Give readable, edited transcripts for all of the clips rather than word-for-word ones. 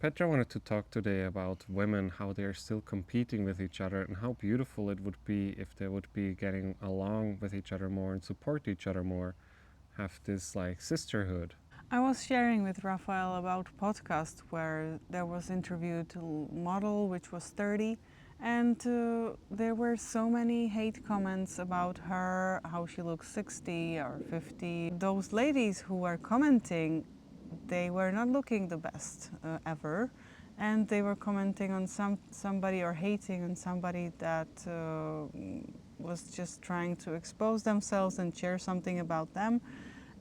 Petra wanted to talk today about women, how they are still competing with each other, and how beautiful it would be if they would be getting along with each other more and support each other more, have this like sisterhood. I was sharing with Raphael about a podcast where there was interviewed a model which was 30, and there were so many hate comments about her, how she looks 60 or 50. Those ladies who were commenting, they were not looking the best ever, and they were commenting on somebody or hating on somebody that was just trying to expose themselves and share something about them.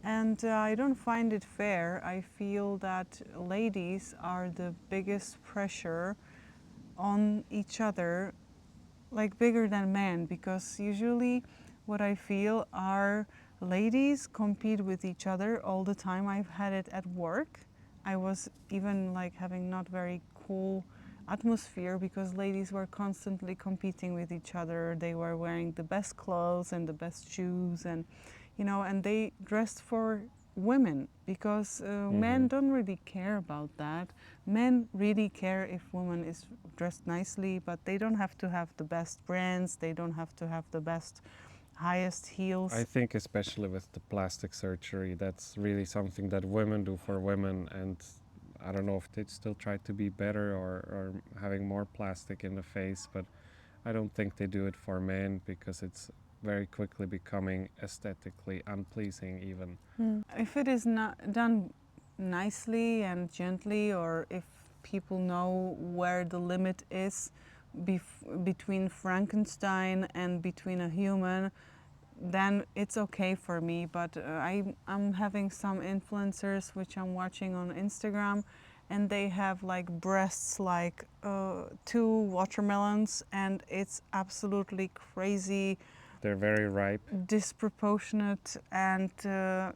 And I don't find it fair. I feel that ladies are the biggest pressure on each other, like bigger than men, because usually what I feel are ladies compete with each other all the time. I've had it at work. I was even like having not very cool atmosphere because ladies were constantly competing with each other. They were wearing the best clothes and the best shoes, and and they dressed for women because men don't really care about that. Men really care if woman is dressed nicely, but they don't have to have the best brands. They don't have to have the best, highest heels. I think especially with the plastic surgery, that's really something that women do for women, and I don't know if they still try to be better or having more plastic in the face, but I don't think they do it for men because it's very quickly becoming aesthetically unpleasing even. If it is not done nicely and gently, or if people know where the limit is between Frankenstein and between a human, then it's okay for me. But I'm having some influencers which I'm watching on Instagram, and they have like breasts like 2 watermelons, and it's absolutely crazy, They're very ripe. disproportionate, and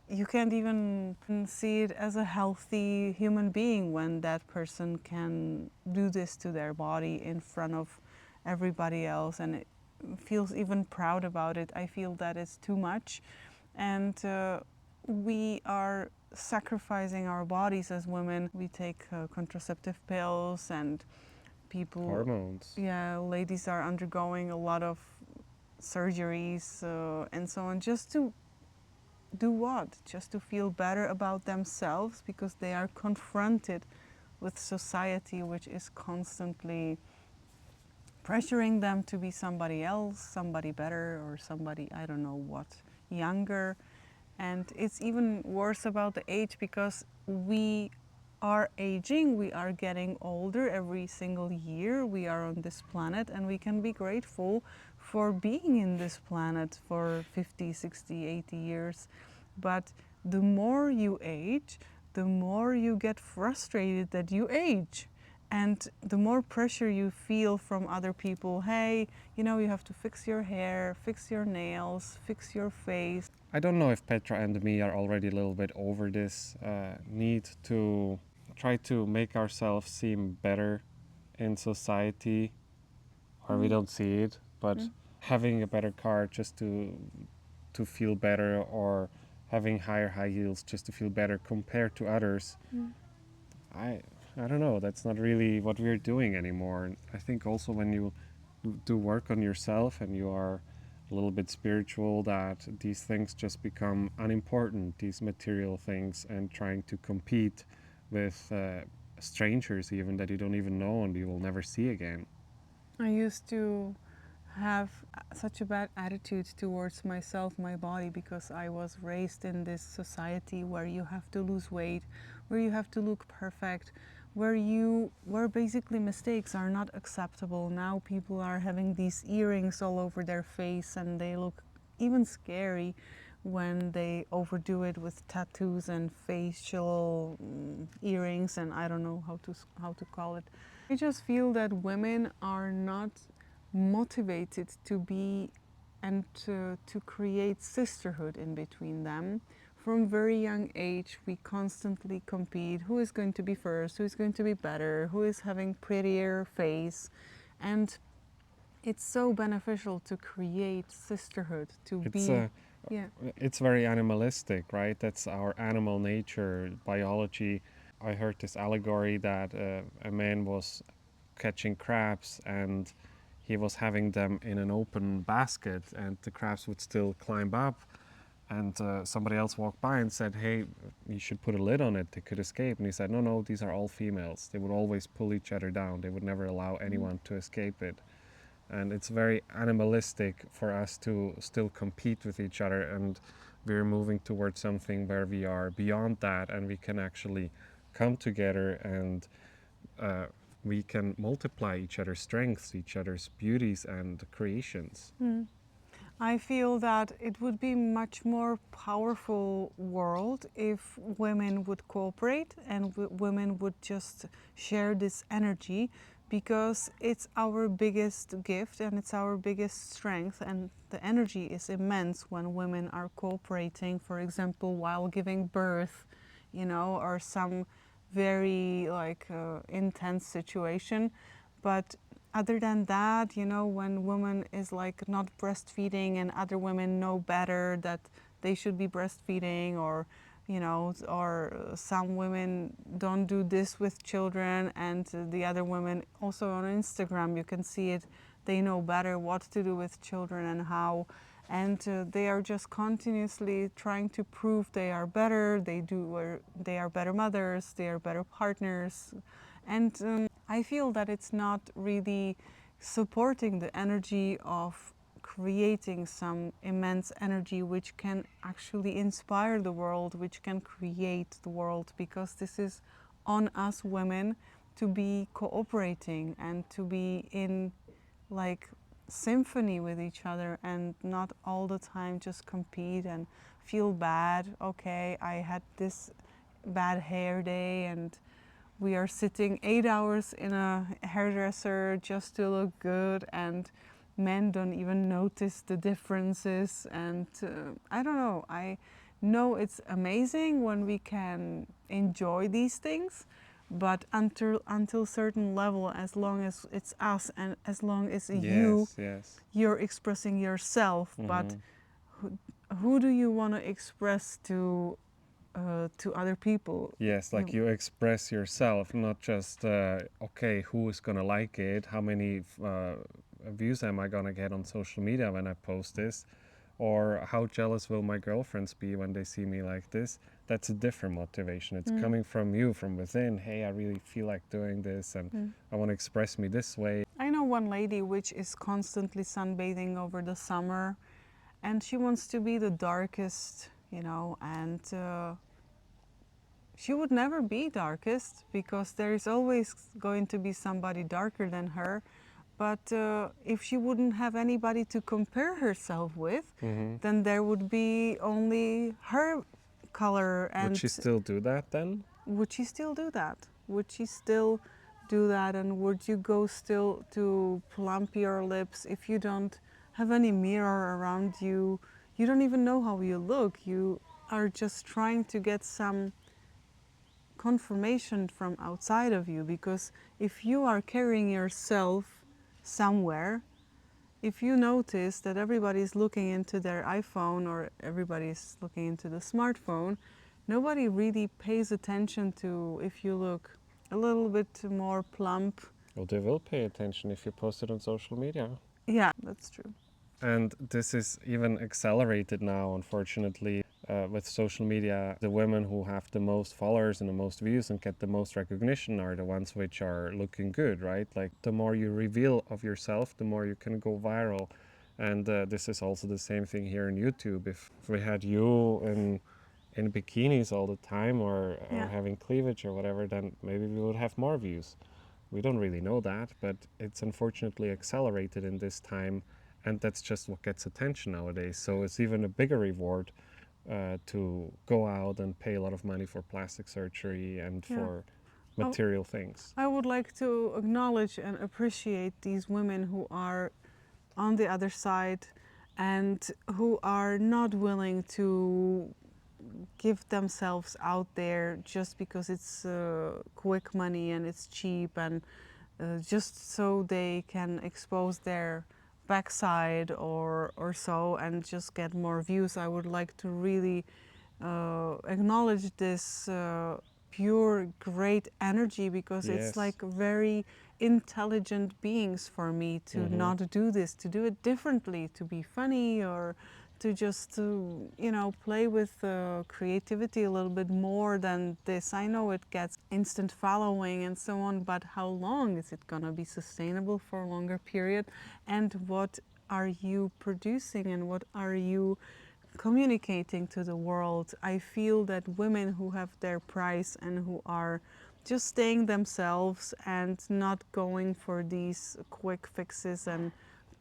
you can't even see it as a healthy human being when that person can do this to their body in front of everybody else, and it feels even proud about it. I feel that it's too much, and we are sacrificing our bodies as women. We take contraceptive pills, and people, Hormones. yeah, ladies are undergoing a lot of surgeries and so on, just to do what? Just to feel better about themselves, because they are confronted with society which is constantly pressuring them to be somebody else, somebody better, or somebody, I don't know what, younger. And it's even worse about the age, because we are aging, we are getting older every single year we are on this planet, and we can be grateful for being in this planet for 50, 60, 80 years. But the more you age, the more you get frustrated that you age. And the more pressure you feel from other people. Hey, you have to fix your hair, fix your nails, fix your face. I don't know if Petra and me are already a little bit over this need to try to make ourselves seem better in society, or we don't see it, but having a better car just to feel better, or having higher high heels just to feel better compared to others. I I don't know. That's not really what we're doing anymore. And I think also when you do work on yourself and you are a little bit spiritual, that these things just become unimportant. These material things, and trying to compete with strangers even that you don't even know and you will never see again. I used to have such a bad attitude towards myself, my body, because I was raised in this society where you have to lose weight, where you have to look perfect, where basically mistakes are not acceptable. Now people are having these earrings all over their face, and they look even scary when they overdo it with tattoos and facial earrings, and I don't know how to call it. I just feel that women are not motivated to be and to create sisterhood in between them. From very young age, we constantly compete. Who is going to be first? Who is going to be better? Who is having prettier face? And it's so beneficial to create sisterhood, to It's be, yeah. it's very animalistic, right? That's our animal nature, biology. I heard this allegory that a man was catching crabs and he was having them in an open basket and the crabs would still climb up, and somebody else walked by and said, hey, you should put a lid on it, they could escape. And he said, no, no, these are all females, they would always pull each other down, they would never allow anyone to escape it. And it's very animalistic for us to still compete with each other, and we're moving towards something where we are beyond that and we can actually come together and we can multiply each other's strengths, each other's beauties and creations. I feel that it would be much more powerful world if women would cooperate and women would just share this energy, because it's our biggest gift and it's our biggest strength, and the energy is immense when women are cooperating, for example, while giving birth, or some very intense situation. But other than that, when woman is like not breastfeeding and other women know better that they should be breastfeeding, or some women don't do this with children, and the other women also on Instagram you can see it, they know better what to do with children and how, and they are just continuously trying to prove they are better, they are better mothers, they are better partners, and I feel that it's not really supporting the energy of creating some immense energy which can actually inspire the world, which can create the world, because this is on us women to be cooperating and to be in like symphony with each other and not all the time just compete and feel bad. Okay, I had this bad hair day and we are sitting 8 hours in a hairdresser just to look good, and men don't even notice the differences. And I don't know, I know it's amazing when we can enjoy these things, but until certain level, as long as it's us and as long as you're expressing yourself. But who do you want to express to other people? Yes, like you express yourself, not just, okay, who is gonna like it? How many views am I gonna get on social media when I post this? Or how jealous will my girlfriends be when they see me like this? That's a different motivation. It's coming from you, from within. Hey, I really feel like doing this and I want to express me this way. I know one lady which is constantly sunbathing over the summer, and she wants to be the darkest, and she would never be darkest because there is always going to be somebody darker than her. But if she wouldn't have anybody to compare herself with, then there would be only her color. And would she still do that then? Would she still do that? Would she still do that? And would you go still to plump your lips if you don't have any mirror around you? You don't even know how you look. You are just trying to get some confirmation from outside of you, because if you are carrying yourself somewhere, if you notice that everybody's looking into their iPhone or everybody's looking into the smartphone, nobody really pays attention to if you look a little bit more plump. Well, they will pay attention if you post it on social media. Yeah, that's true. And this is even accelerated now, unfortunately, with social media. The women who have the most followers and the most views and get the most recognition are the ones which are looking good, right? Like the more you reveal of yourself, the more you can go viral. And this is also the same thing here on YouTube. If we had you in bikinis all the time or having cleavage or whatever, then maybe we would have more views. We don't really know that, but it's unfortunately accelerated in this time, and that's just what gets attention nowadays. So it's even a bigger reward to go out and pay a lot of money for plastic surgery and for material things. I would like to acknowledge and appreciate these women who are on the other side and who are not willing to give themselves out there just because it's quick money and it's cheap, and just so they can expose their backside or so and just get more views. I would like to really acknowledge this pure great energy, because it's Yes. like very intelligent beings for me to not do this, to do it differently, to be funny, or to just play with creativity a little bit more than this. I know it gets instant following and so on, but how long is it gonna be sustainable for a longer period? And what are you producing, and what are you communicating to the world? I feel that women who have their price and who are just staying themselves and not going for these quick fixes and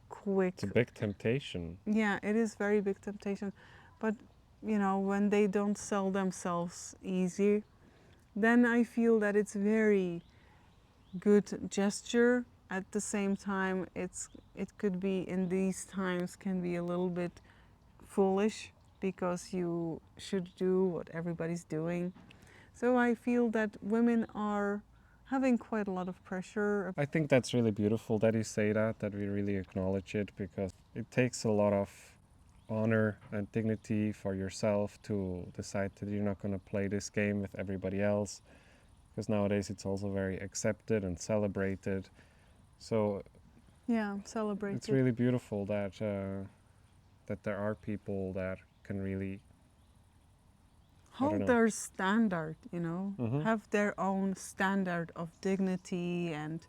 quick, It's a big temptation. yeah, it is very big temptation. But when they don't sell themselves easy, then I feel that it's very good gesture. At the same time, it could be, in these times, can be a little bit foolish, because you should do what everybody's doing. So I feel that women are having quite a lot of pressure. I think that's really beautiful that you say that we really acknowledge it, because it takes a lot of honor and dignity for yourself to decide that you're not going to play this game with everybody else, because nowadays it's also very accepted and celebrated. So Yeah, celebrate it's it. really beautiful that there are people that can really Hold their standard, have their own standard of dignity, and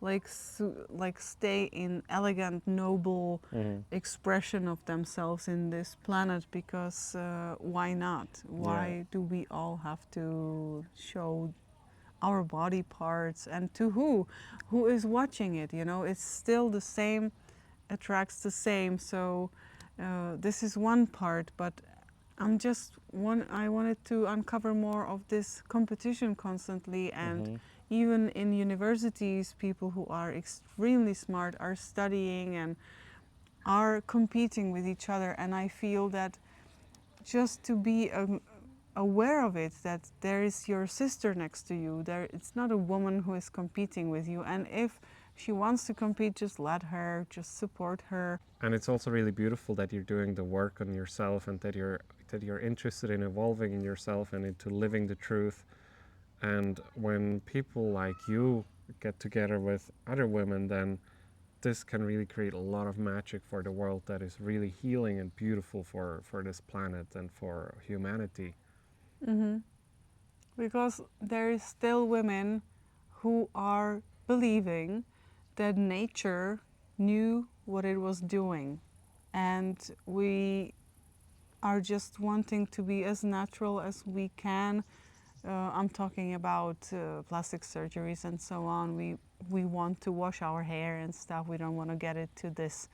like stay in elegant, noble expression of themselves in this planet, because why not? Why do we all have to show our body parts? And to who is watching it? It's still the same, attracts the same. So this is one part, but I wanted to uncover more of this competition constantly, and even in universities, people who are extremely smart are studying and are competing with each other. And I feel that just to be aware of it, that there is your sister next to you. It's not a woman who is competing with you, and if she wants to compete, just let her, just support her. And it's also really beautiful that you're doing the work on yourself, and that you're interested in evolving in yourself and into living the truth. And when people like you get together with other women, then this can really create a lot of magic for the world that is really healing and beautiful for this planet and for humanity. Because there is still women who are believing that nature knew what it was doing, and we are just wanting to be as natural as we can. I'm talking about plastic surgeries and so on. We want to wash our hair and stuff. We don't want to get it to this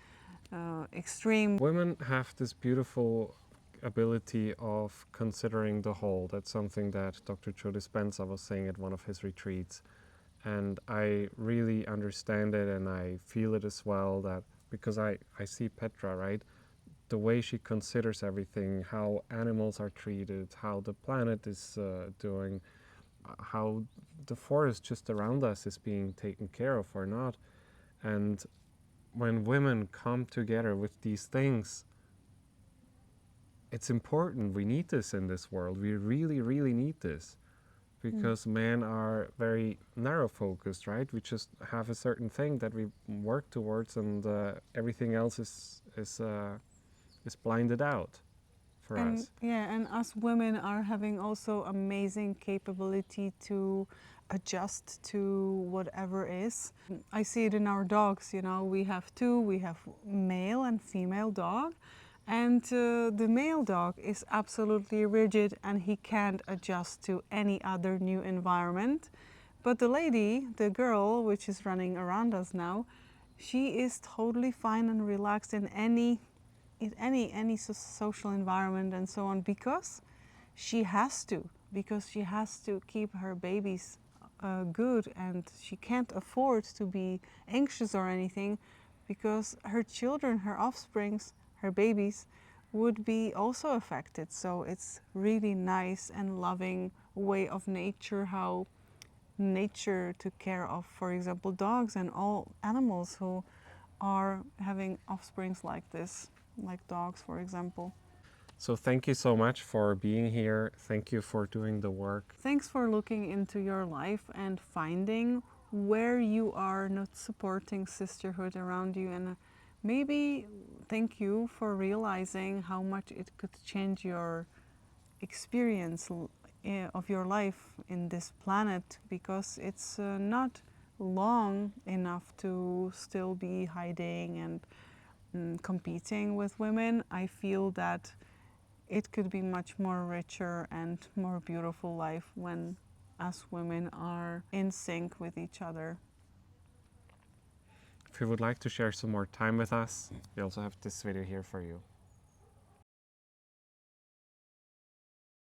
extreme. Women have this beautiful ability of considering the whole. That's something that Dr. Joe Dispenza was saying at one of his retreats. And I really understand it, and I feel it as well, that because I see Petra, right? The way she considers everything, how animals are treated, how the planet is doing, how the forest just around us is being taken care of or not. And when women come together with these things, it's important. We need this in this world. We really, really need this, because men are very narrow focused, right? We just have a certain thing that we work towards, and everything else is blinded out for us. Yeah, and us women are having also amazing capability to adjust to whatever is. I see it in our dogs. We have two. We have male and female dog, and the male dog is absolutely rigid, and he can't adjust to any other new environment. But the lady, the girl, which is running around us now, she is totally fine and relaxed in any social environment and so on, because she has to keep her babies good, and she can't afford to be anxious or anything, because her children, her offsprings, her babies would be also affected. So it's really nice and loving way of nature, how nature took care of, for example, dogs and all animals who are having offsprings like this, like dogs, for example. So thank you so much for being here. Thank you for doing the work. Thanks for looking into your life and finding where you are not supporting sisterhood around you, and maybe thank you for realizing how much it could change your experience of your life in this planet, because it's not long enough to still be hiding and competing with women. I feel that it could be much more richer and more beautiful life when us women are in sync with each other. If you would like to share some more time with us, we also have this video here for you.